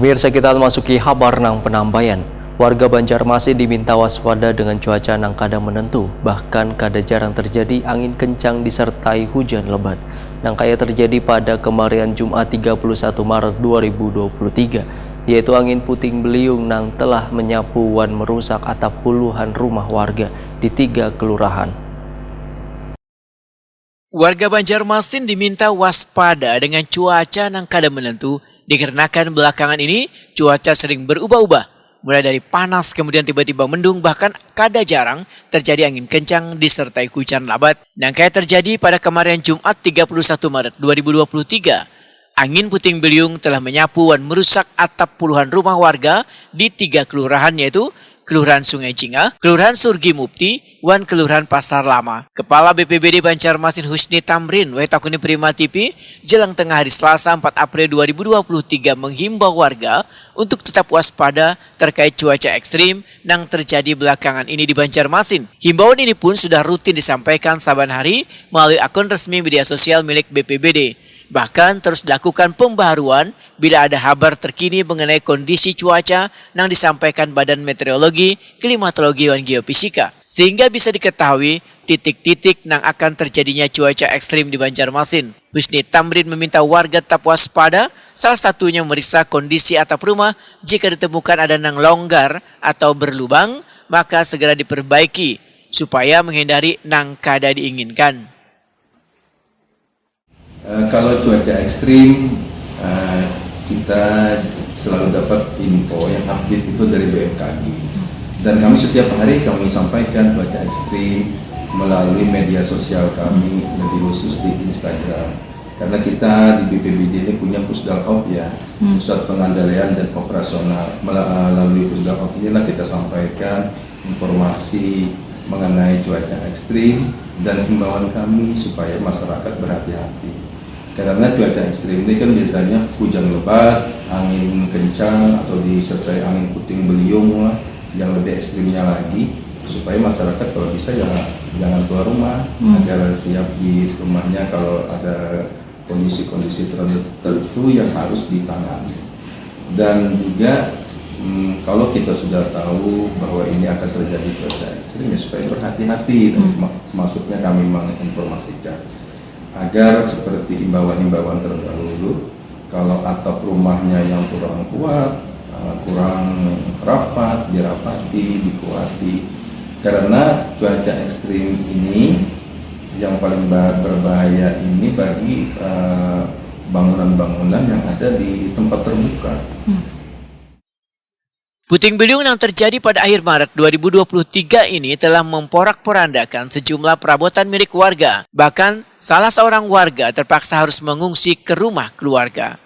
Pemirsa, kita memasuki kabar nang penambayan. Warga Banjarmasin diminta waspada dengan cuaca nang kadang menentu, bahkan kada jarang terjadi angin kencang disertai hujan lebat. Nang kaya terjadi pada kemarin Jumat 31 Maret 2023, yaitu angin puting beliung nang telah menyapu wan merusak atap puluhan rumah warga di 3 kelurahan. Warga Banjarmasin diminta waspada dengan cuaca nang kada menentu dikarenakan belakangan ini cuaca sering berubah-ubah. Mulai dari panas kemudian tiba-tiba mendung, bahkan kada jarang terjadi angin kencang disertai hujan lebat. Nang kaya terjadi pada kemarin Jumat 31 Maret 2023. Angin puting beliung telah menyapu dan merusak atap puluhan rumah warga di 3 kelurahan, yaitu Kelurahan Sungai Jingah, Kelurahan Surgi Mupti, wan Kelurahan Pasar Lama. Kepala BPBD Banjarmasin Husni Tamrin, Wetakuni Prima TV, jelang tengah hari Selasa 4 April 2023 menghimbau warga untuk tetap waspada terkait cuaca ekstrim yang terjadi belakangan ini di Banjarmasin. Himbauan ini pun sudah rutin disampaikan saban hari melalui akun resmi media sosial milik BPBD. Bahkan terus dilakukan pembaharuan bila ada kabar terkini mengenai kondisi cuaca yang disampaikan Badan Meteorologi, Klimatologi, dan Geofisika. Sehingga bisa diketahui titik-titik yang akan terjadinya cuaca ekstrim di Banjarmasin. Husni Tamrin meminta warga tetap waspada, salah satunya memeriksa kondisi atap rumah. Jika ditemukan ada yang longgar atau berlubang, maka segera diperbaiki supaya menghindari yang kada diinginkan. Kalau cuaca ekstrim, kita selalu dapat info yang update itu dari BMKG. Dan kami setiap hari kami sampaikan cuaca ekstrim melalui media sosial kami, lebih khusus di Instagram. Karena kita di BPBD ini punya Pusdalop ya, Pusat Pengendalian dan Operasional. Melalui Pusdalop inilah kita sampaikan informasi mengenai cuaca ekstrim dan himbauan kami supaya masyarakat berhati-hati. Karena cuaca ekstrim ini kan biasanya hujan lebat, angin kencang, atau disertai angin puting beliung lah, yang lebih ekstrimnya lagi, supaya masyarakat kalau bisa jangan keluar rumah, agar siap di rumahnya kalau ada kondisi-kondisi tertentu yang harus ditangani. Dan juga kalau kita sudah tahu bahwa ini akan terjadi cuaca ekstrim, ya supaya berhati-hati. Maksudnya kami menginformasikan agar seperti himbauan-himbauan terdahulu, kalau atap rumahnya yang kurang kuat, kurang rapat, dirapati, dikuati. Karena cuaca ekstrim ini yang paling berbahaya ini bagi bangunan-bangunan yang ada di tempat terbuka. Puting beliung yang terjadi pada akhir Maret 2023 ini telah memporak-porandakan sejumlah perabotan milik warga. Bahkan salah seorang warga terpaksa harus mengungsi ke rumah keluarga.